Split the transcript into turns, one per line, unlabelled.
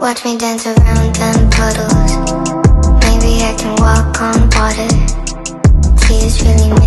Watch me dance around them puddles. Maybe I can walk on water. Tears really